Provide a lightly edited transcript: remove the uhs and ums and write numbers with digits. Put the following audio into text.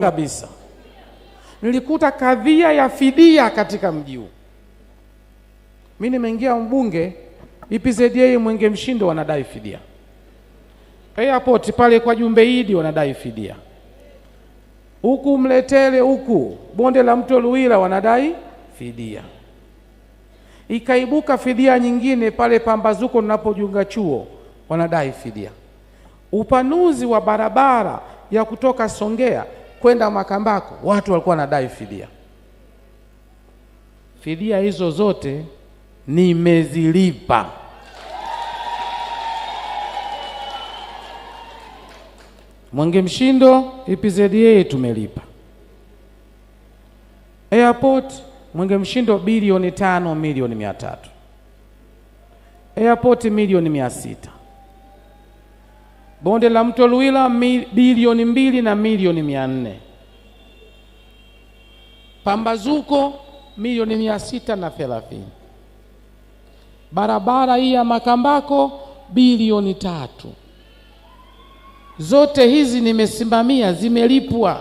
kabisa. Nilikuta kadhia ya fidia katika mji huu. Mimi nimeingia mbunge, EPZA Mwenge Mshindo wanadai fidia. Airport pale kwa Jumbe Idi wanadai fidia. Huku Mletele huku bonde la mto Luila wanadai fidia. Ikaibuka fidia nyingine pale Pambazuko tunapojiunga chuo wanadai fidia. Upanuzi wa barabara ya kutoka Songea kwenda Makambako watu walikuwa wanadai fidia. Fidia hizo zote nimezilipa. Mwenge Mshindo EPZA tumelipa. Airport Mwenge Mshindo bilioni 5 milioni 300. Airport milioni 600. Bonde la mto Luila bilioni 2 na milioni 400. Pambazuko milioni 630. Barabara hii ya Makambako bilioni 3. Zote hizi nimesimamia, zimelipwa.